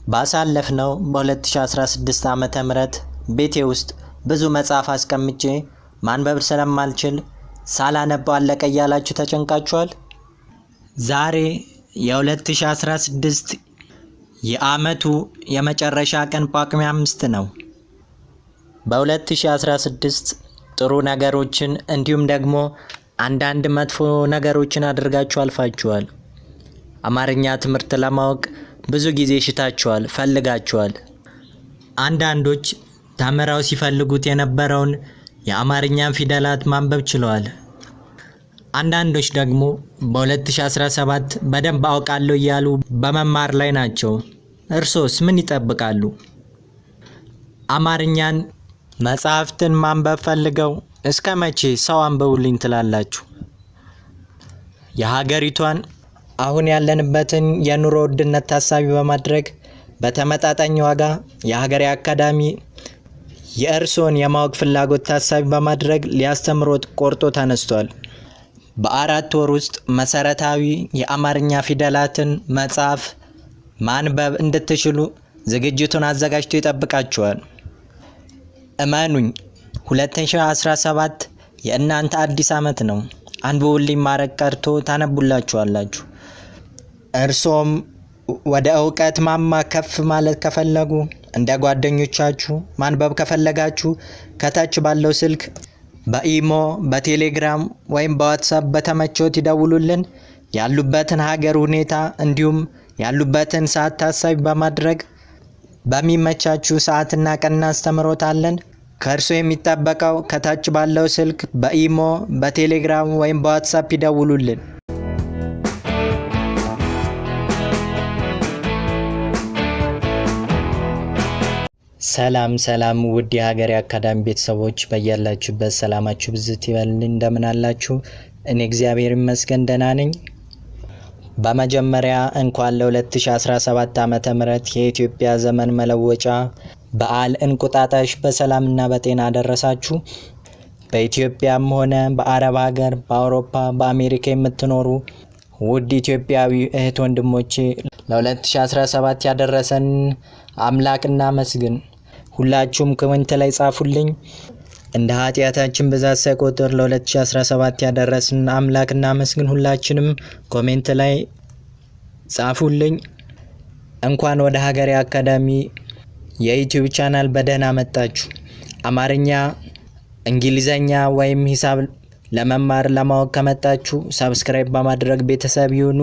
ባሳለፍነው በ2016 ዓመተ ምህረት ቤቴ ውስጥ ብዙ መጽሐፍ አስቀምጬ ማንበብ ስለማልችል ሳላነብ አለቀ እያላችሁ ተጨንቃችኋል? ዛሬ የ2016 የዓመቱ የመጨረሻ ቀን ጳጉሜ 5 ነው። በ2016 ጥሩ ነገሮችን እንዲሁም ደግሞ አንዳንድ መጥፎ ነገሮችን አድርጋችሁ አልፋችኋል። አማርኛ ትምህርት ለማወቅ ብዙ ጊዜ ሽታችኋል፣ ፈልጋችኋል። አንዳንዶች ተምረው ሲፈልጉት የነበረውን የአማርኛን ፊደላት ማንበብ ችለዋል። አንዳንዶች ደግሞ በ2017 በደንብ አውቃለሁ እያሉ በመማር ላይ ናቸው። እርሶስ ምን ይጠብቃሉ? አማርኛን መጽሐፍትን ማንበብ ፈልገው እስከ መቼ ሰው አንብቡልኝ ትላላችሁ? የሀገሪቷን አሁን ያለንበትን የኑሮ ውድነት ታሳቢ በማድረግ በተመጣጣኝ ዋጋ የሀገሬ አካዳሚ የእርሶን የማወቅ ፍላጎት ታሳቢ በማድረግ ሊያስተምሮት ቆርጦ ተነስቷል። በ4 ወር ውስጥ መሰረታዊ የአማርኛ ፊደላትን መጻፍ ማንበብ እንድትችሉ ዝግጅቱን አዘጋጅቶ ይጠብቃችኋል። እመኑኝ 2017 የእናንተ አዲስ ዓመት ነው። አንብቡልኝ ማረግ ቀርቶ ታነቡላችኋላችሁ። እርሶም ወደ እውቀት ማማ ከፍ ማለት ከፈለጉ እንደ ጓደኞቻችሁ ማንበብ ከፈለጋችሁ ከታች ባለው ስልክ በኢሞ፣ በቴሌግራም ወይም በዋትስአፕ በተመቾት ይደውሉልን። ያሉበትን ሀገር ሁኔታ እንዲሁም ያሉበትን ሰዓት ታሳቢ በማድረግ በሚመቻችሁ ሰዓትና ቀን እናስተምሮታለን። ከእርሶ የሚጠበቀው ከታች ባለው ስልክ በኢሞ፣ በቴሌግራም ወይም በዋትስአፕ ይደውሉልን። ሰላም ውድ የሀገሬ አካዳሚ ቤተሰቦች በያላችሁበት ሰላማችሁ ብዝት ይበልልኝ። እንደምን አላችሁ? እኔ እግዚአብሔር ይመስገን ደህና ነኝ። በመጀመሪያ እንኳን ለ2017 ዓመተ ምህረት የኢትዮጵያ ዘመን መለወጫ በዓል እንቁጣጣሽ በሰላምና በጤና አደረሳችሁ። በኢትዮጵያም ሆነ በአረብ ሀገር፣ በአውሮፓ፣ በአሜሪካ የምትኖሩ ውድ ኢትዮጵያዊ እህት ወንድሞቼ ለ2017 ያደረሰን አምላክ እናመስግን። ሁላችሁም ኮሜንት ላይ ጻፉልኝ። እንደ ኃጢአታችን ብዛት ሳይቆጥር ለ2017 ያደረሰን አምላክ እናመስግን። ሁላችንም ኮሜንት ላይ ጻፉልኝ። እንኳን ወደ ሀገሬ አካዳሚ የዩቲዩብ ቻናል በደህና መጣችሁ። አማርኛ፣ እንግሊዘኛ ወይም ሂሳብ ለመማር ለማወቅ ከመጣችሁ ሰብስክራይብ በማድረግ ቤተሰብ ይሁኑ።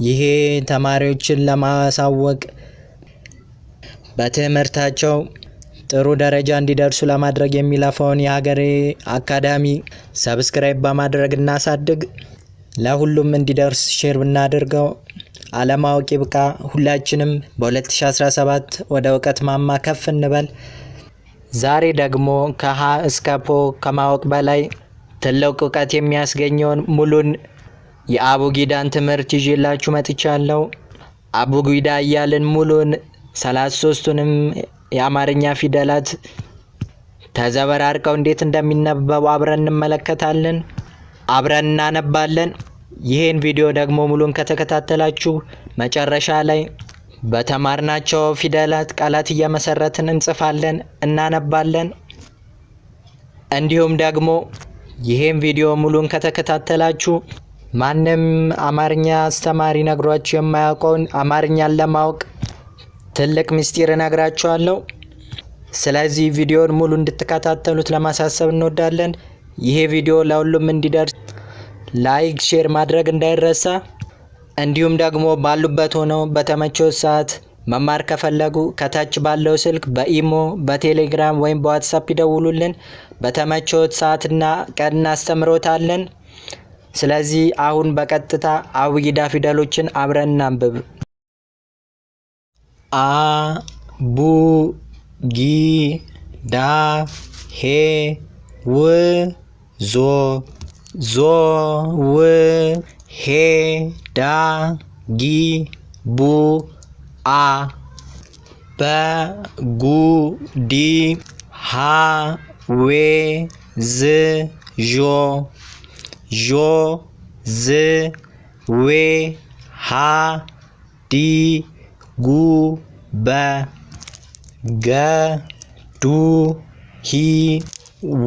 ይሄ ተማሪዎችን ለማሳወቅ በትምህርታቸው ጥሩ ደረጃ እንዲደርሱ ለማድረግ የሚለፋውን የሀገሬ አካዳሚ ሰብስክራይብ በማድረግ እናሳድግ። ለሁሉም እንዲደርስ ሼር ብናደርገው አለማወቅ ይብቃ። ሁላችንም በ2017 ወደ እውቀት ማማ ከፍ እንበል። ዛሬ ደግሞ ከሀ እስከ ፖ ከማወቅ በላይ ትልቅ እውቀት የሚያስገኘውን ሙሉን የአቡጊዳን ትምህርት ይዤላችሁ መጥቻለሁ። አቡጊዳ እያልን ሙሉን 33ቱንም የአማርኛ ፊደላት ተዘበራርቀው እንዴት እንደሚነበቡ አብረን እንመለከታለን፣ አብረን እናነባለን። ይሄን ቪዲዮ ደግሞ ሙሉን ከተከታተላችሁ መጨረሻ ላይ በተማርናቸው ፊደላት ቃላት እየመሰረትን እንጽፋለን፣ እናነባለን። እንዲሁም ደግሞ ይሄን ቪዲዮ ሙሉን ከተከታተላችሁ ማንም አማርኛ አስተማሪ ነግሯችሁ የማያውቀውን አማርኛን ለማወቅ ትልቅ ምስጢር እነግራችኋለሁ። ስለዚህ ቪዲዮን ሙሉ እንድትከታተሉት ለማሳሰብ እንወዳለን። ይሄ ቪዲዮ ለሁሉም እንዲደርስ ላይክ፣ ሼር ማድረግ እንዳይረሳ። እንዲሁም ደግሞ ባሉበት ሆነው በተመቸው ሰዓት መማር ከፈለጉ ከታች ባለው ስልክ በኢሞ፣ በቴሌግራም ወይም በዋትስአፕ ይደውሉልን። በተመቾት ሰዓትና ቀን እናስተምሮታለን። ስለዚህ አሁን በቀጥታ አቡጊዳ ፊደሎችን አብረን እናንብብ። አ ቡ ጊ ዳ ሄ ው ዞ ዞ ው ሄ ዳ ጊ ቡ አ በ ጉ ዲ ሃ ዌ ዝ ዦ ዦ ዝ ዌ ሃ ዲ ጉ በ ገ ዱ ሂ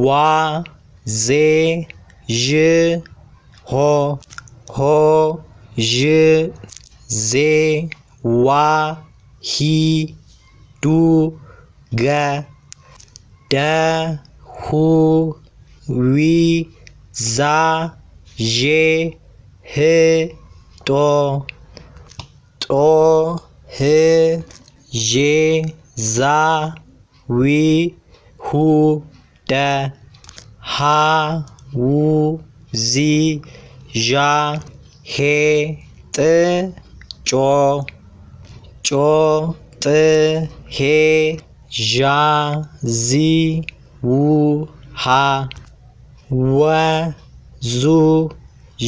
ዋ ዜ ዥ ሆ ሆ ዥ ዜ ዋ ሂ ዱ ገ ደ ሁ ዊ ዛ ዤ ህ ጦ ጦ ህ ዤ ዛ ዊ ሁ ደ ሃ ው ዚ ዣ ሄ ጥ ጮ ጮ ጥ ሄ ዣ ዚ ው ሃ ወ ዙ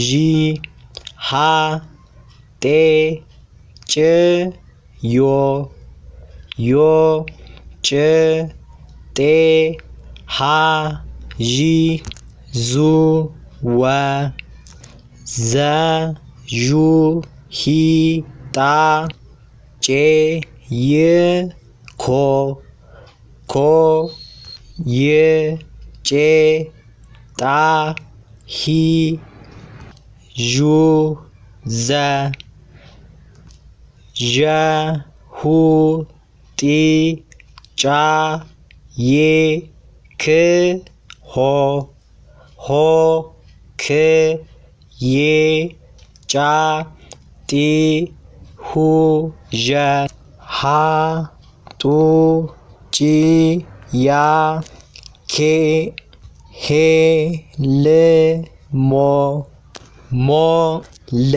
ዢ ሃ ጤ ጭ ዮ ዮ ጭ ጤ ሃ ዢ ዙ ወ ዘ ዡ ሂ ጣ ጬ ይ ኮ ኮ ይ ጬ ጣ ሂ ዡ ዘ ዠ ሁ ጢ ጫ ዬ ክ ሆ ሆ ክ ዬ ጫ ጢ ሁ ዠ ሃ ጡ ጪ ያ ኬ ሄ ል ሞ ሞ ል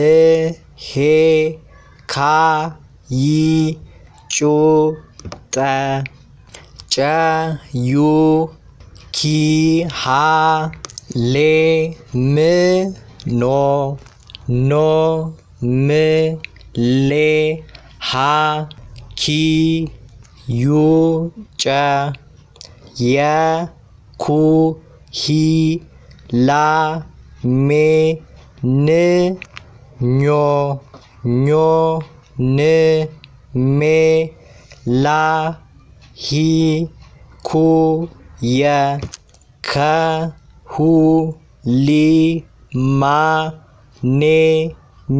ሄ ካ ይ ጩ ጠ ጨ ዩ ኪ ሃ ሌ ም ኖ ኖ ም ሌ ሃ ኪ ዩ ጨ የ ኩ ሂ ላ ሜ ን ኞ ኞ ን ሜ ላ ሂ ኩ የ ከ ሁ ሊ ማ ኔ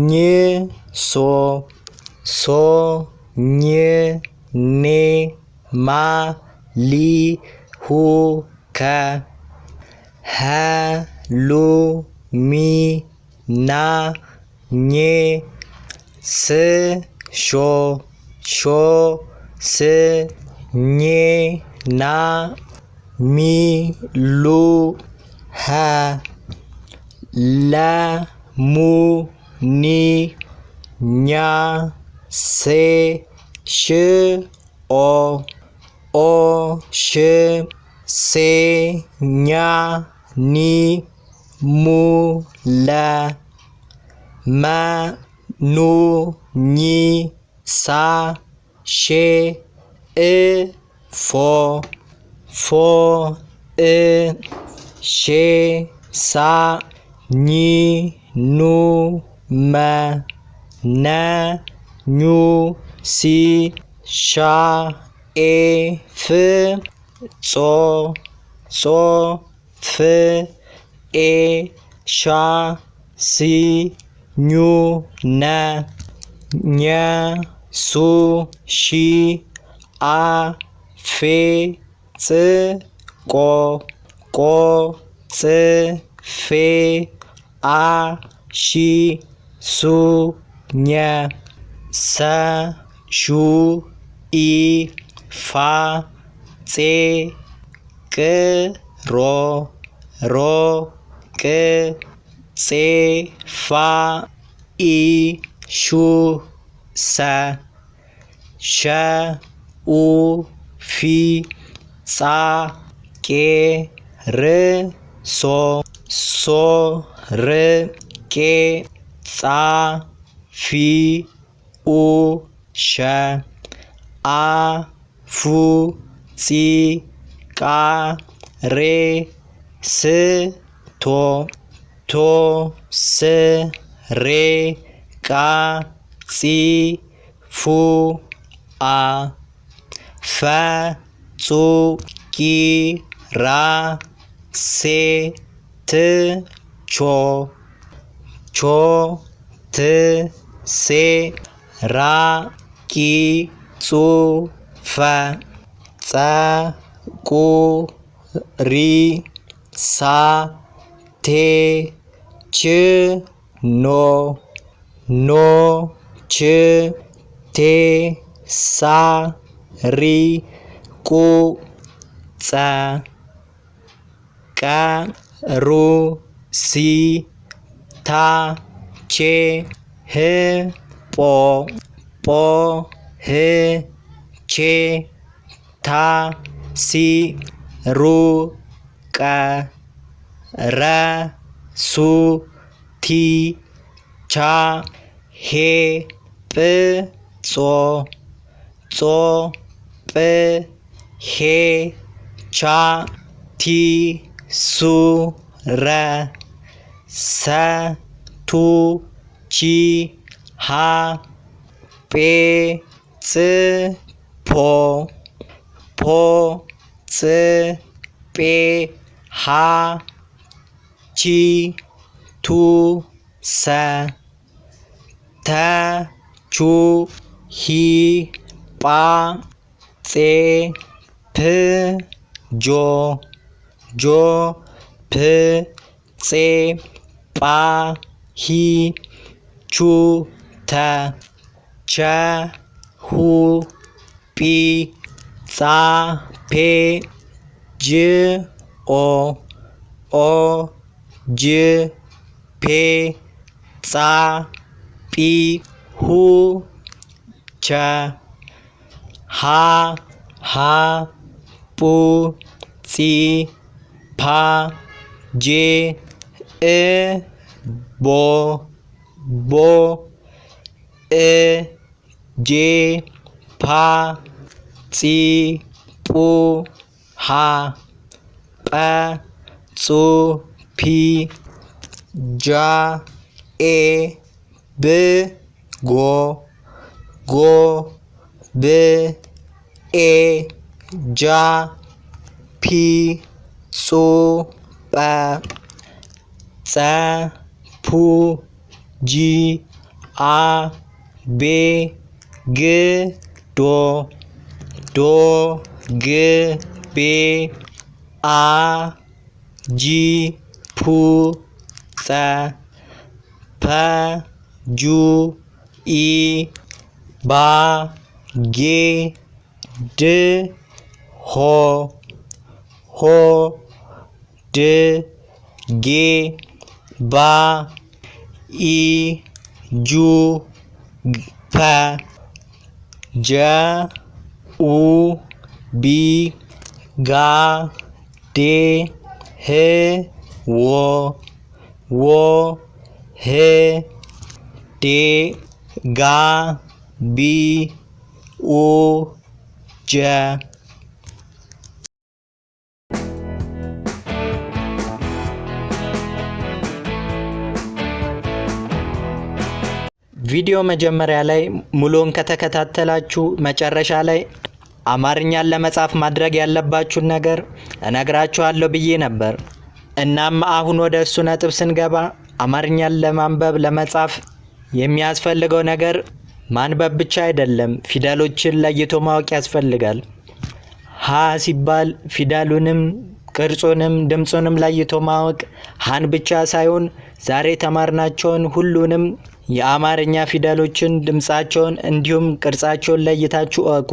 ኝ ሶ ሶ ኝ ኔ ማ ሊ ሁ ከ ሀ ሉ ሚ ና ኜ ስ ሾ ሾ ስ ኜ ና ሚ ሉ ሀ ለ ሙ ኒ ኛ ሴ ሽ ኦ ኦ ሽ ሴ ኛ ኒ ሙ ለ መ ኑ ኚ ሳ ሼ እ ፎ ፎ እ ሼ ሳ ኚ ኑ መ ነ ኙ ሲ ሻ ኤ ፍ ጾ ጾ ፍ ኤ ሻ ሲ ኙ ነ ኘ ሱ ሺ አ ፌ ጽ ቆ ቆ ጽ ፌ አ ሺ ሱ ኘ ሰ ሹ ኢ ፋ ፄ ቅ ሮ ሮ ቅ ፄ ፋ ኢ ሹ ሰ ሸ ኡ ፊ ጻ ቄ ር ሶ ሶ ር ቄ ጻ ፊ ኡ ሸ አ ፉ ጺ ቃ ሬ ስ ቶ ቶ ስ ሬ ቃ ጺ ፉ አ ፈ ጹ ቂ ራ ሴ ት ቾ ቾ ት ሴ ራ ቂ ጹ ፈ ጸ ቁ ሪ ሳ ቴ ች ኖ ኖ ች ቴ ሳ ሪ ቁ ጸ ቀ ሩ ሲ ታ ቼ ህ ጶ ጶ ህ ቼ ታ ሲ ሩ ቀ ረ ሱ ቲ ቻ ሄ ጵ ጾ ጾ ጵ ሄ ቻ ቲ ሱ ረ ሰ ቱ ቺ ሃ ጴ ጽ ፖ ፖ ጽ ጴ ሃ ቺ ቱ ሰ ተ ቹ ሂ ጳ ጼ ፕ ጆ ጆ ፕ ጼ ጳ ሂ ቹ ተ ቸ ሁ ጲ ጻ ፔ ጅ ኦ ኦ ጅ ፔ ጻ ጲ ሁ ቸ ሃ ሃ ፑ ጺ ፓ ጄ እ ቦ ቦ እ ጄ ፓ ጺ ጱ ሃ ጰ ጹ ፒ ጃ ኤ ብ ጎ ጎ ብ ኤ ጃ ፒ ጹ ጰ ጸ ፑ ጂ አ ቤ ግ ዶ ዶ ግ ቤ አ ጂ ፑ ጸ ፐ ጁ ኢ ባ ጌ ድ ሆ ሆ ድ ጌ ባ ኢ ጁ ፐ ጀ ኡ ቢ ጋ ዴ ህ ዎ ዎ ህ ዴ ጋ ቢ ኡ ጀ ቪዲዮ መጀመሪያ ላይ ሙሉን ከተከታተላችሁ መጨረሻ ላይ አማርኛን ለመጻፍ ማድረግ ያለባችሁን ነገር እነግራችኋለሁ ብዬ ነበር። እናም አሁን ወደ እሱ ነጥብ ስንገባ አማርኛን ለማንበብ ለመጻፍ የሚያስፈልገው ነገር ማንበብ ብቻ አይደለም፣ ፊደሎችን ለይቶ ማወቅ ያስፈልጋል። ሀ ሲባል ፊደሉንም ቅርጹንም ድምጹንም ለይቶ ማወቅ ሀን ብቻ ሳይሆን ዛሬ ተማርናቸውን ሁሉንም የአማርኛ ፊደሎችን ድምጻቸውን እንዲሁም ቅርጻቸውን ለይታችሁ እወቁ።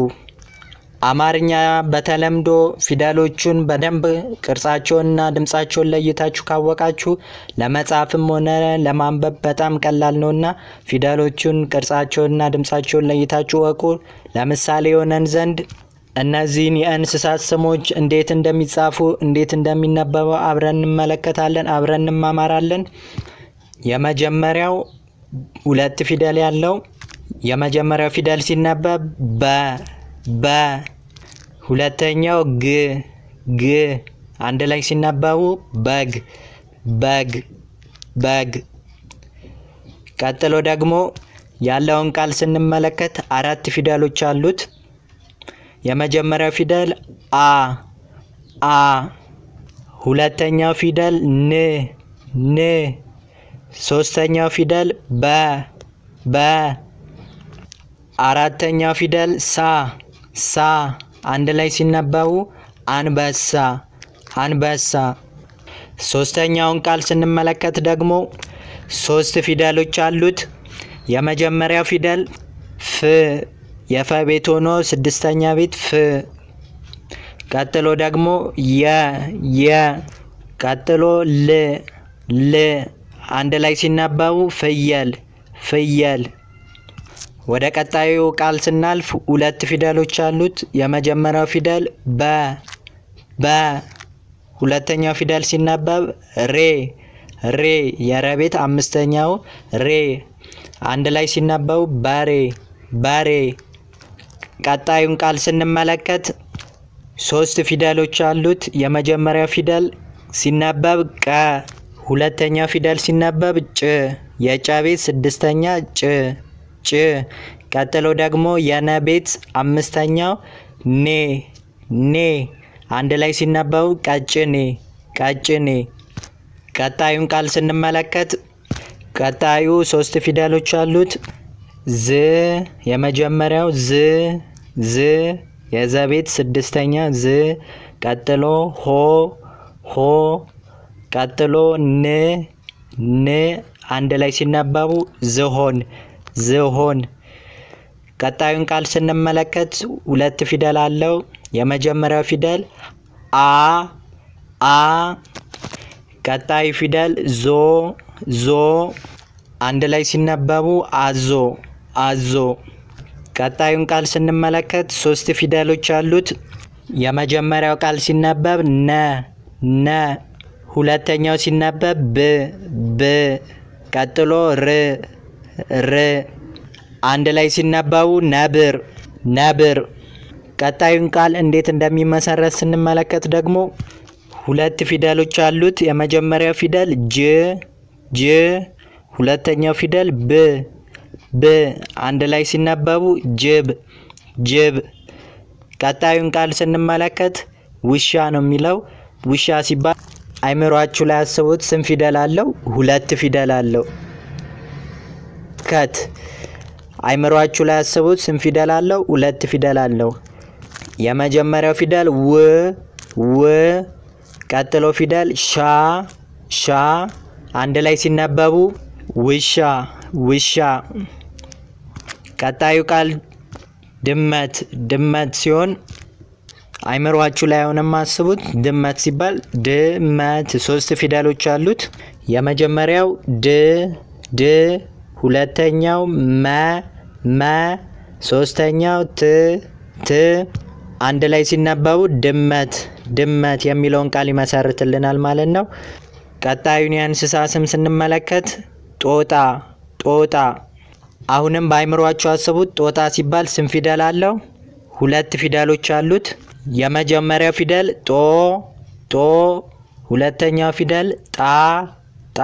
አማርኛ በተለምዶ ፊደሎቹን በደንብ ቅርጻቸውንና ድምጻቸውን ለይታችሁ ካወቃችሁ ለመጻፍም ሆነ ለማንበብ በጣም ቀላል ነውና ፊደሎቹን ቅርጻቸውንና ድምጻቸውን ለይታችሁ እወቁ። ለምሳሌ የሆነን ዘንድ እነዚህን የእንስሳት ስሞች እንዴት እንደሚጻፉ እንዴት እንደሚነበቡ አብረን እንመለከታለን፣ አብረን እንማማራለን። የመጀመሪያው ሁለት ፊደል ያለው የመጀመሪያው ፊደል ሲነበብ በ ሁለተኛው ግ አንድ ላይ ሲነበቡ በግ። ቀጥሎ ደግሞ ያለውን ቃል ስንመለከት አራት ፊደሎች አሉት። የመጀመሪያው ፊደል አ አ። ሁለተኛው ፊደል ን ን። ሶስተኛው ፊደል በ በ። አራተኛው ፊደል ሳ ሳ። አንድ ላይ ሲነበቡ አንበሳ አንበሳ። ሶስተኛውን ቃል ስንመለከት ደግሞ 3 ፊደሎች አሉት። የመጀመሪያው ፊደል ፍ የፈ ቤት ሆኖ 6ኛ ቤት ፍ። ቀጥሎ ደግሞ የ ቀጥሎ ል ል። አንድ ላይ ሲነበቡ ፍየል ፍየል። ወደ ቀጣዩ ቃል ስናልፍ 2 ፊደሎች አሉት። የመጀመሪያው ፊደል በ። ሁለተኛው ፊደል ሲነበብ ሬ ሬ የረ ቤት 5ኛው ሬ። አንድ ላይ ሲነበቡ በሬ በሬ። ቀጣዩን ቃል ስንመለከት 3 ፊደሎች አሉት። የመጀመሪያው ፊደል ሲነበብ ቀ። ሁለተኛው ፊደል ሲነበብ ጭ የጨ ቤት 6ኛ ጭ ጭ። ቀጥሎ ደግሞ የነ ቤት 5ኛው ኔ ኔ። አንድ ላይ ሲነበቡ ቀጭኔ ቀጭኔ። ቀጣዩን ቃል ስንመለከት ቀጣዩ 3 ፊደሎች አሉት። ዝ የመጀመሪያው ዝ የዘ ቤት 6ኛ ዝ። ቀጥሎ ሆ ቀጥሎ ን አንድ ላይ ሲነበቡ ዝሆን ዝሆን። ቀጣዩን ቃል ስንመለከት 2 ፊደል አለው። የመጀመሪያው ፊደል አ። ቀጣዩ ፊደል ዞ አንድ ላይ ሲነበቡ አዞ አዞ። ቀጣዩን ቃል ስንመለከት 3 ፊደሎች አሉት። የመጀመሪያው ቃል ሲነበብ ነ። ሁለተኛው ሲነበብ ብ። ቀጥሎ ር አንድ ላይ ሲነበቡ ነብር። ቀጣዩን ቃል እንዴት እንደሚመሰረት ስንመለከት ደግሞ 2 ፊደሎች አሉት። የመጀመሪያው ፊደል ጅ ሁለተኛው ፊደል ብ። አንድ ላይ ሲነበቡ ጅብ። ቀጣዩን ቃል ስንመለከት ውሻ ነው የሚለው። ውሻ ሲባል አይምሯችሁ ላይ አስቡት። ስንት ፊደል አለው? 2 ፊደል አለው። አይምሯችሁ ላይ አስቡት። ስንት ፊደል አለው? 2 ፊደል አለው። የመጀመሪያው ፊደል ው። ቀጥሎ ፊደል ሻ አንድ ላይ ሲነበቡ ውሻ። ቀጣዩ ቃል ድመት ሲሆን አይምሯችሁ ላይ አሁንም አስቡት። ድመት ሲባል ድመት 3 ፊደሎች አሉት። የመጀመሪያው ድ ሁለተኛው መ ሶስተኛው ት አንድ ላይ ሲነበቡ ድመት የሚለውን ቃል ይመሰርትልናል ማለት ነው። ቀጣዩን የእንስሳ ስም ስንመለከት ጦጣ። አሁንም በአይምሯችሁ አስቡት። ጦጣ ሲባል ስንት ፊደል አለው? 2 ፊደሎች አሉት። የመጀመሪያው ፊደል ጦ ሁለተኛው ፊደል ጣ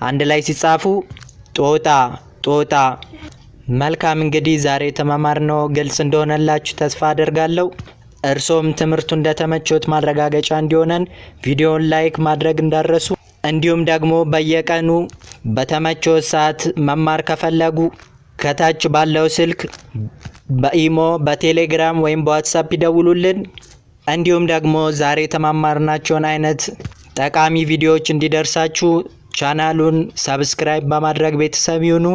አንድ ላይ ሲጻፉ ጦጣ። መልካም እንግዲህ ዛሬ የተማማርነው ግልጽ እንደሆነላችሁ ተስፋ አደርጋለሁ። እርሶም ትምህርቱ እንደተመቾት ማረጋገጫ እንዲሆነን ቪዲዮውን ላይክ ማድረግ እንዳረሱ፣ እንዲሁም ደግሞ በየቀኑ በተመቾት ሰዓት መማር ከፈለጉ ከታች ባለው ስልክ በኢሞ በቴሌግራም ወይም በዋትስአፕ ይደውሉልን። እንዲሁም ደግሞ ዛሬ የተማማርናቸውን አይነት ጠቃሚ ቪዲዮዎች እንዲደርሳችሁ ቻናሉን ሰብስክራይብ በማድረግ ቤተሰብ ይሁኑ።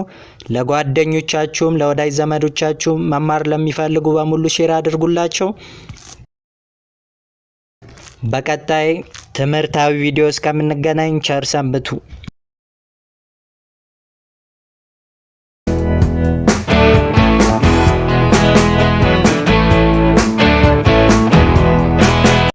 ለጓደኞቻችሁም ለወዳጅ ዘመዶቻችሁም መማር ለሚፈልጉ በሙሉ ሼር አድርጉላቸው። በቀጣይ ትምህርታዊ ቪዲዮ እስከምንገናኝ ቸር ሰንብቱ።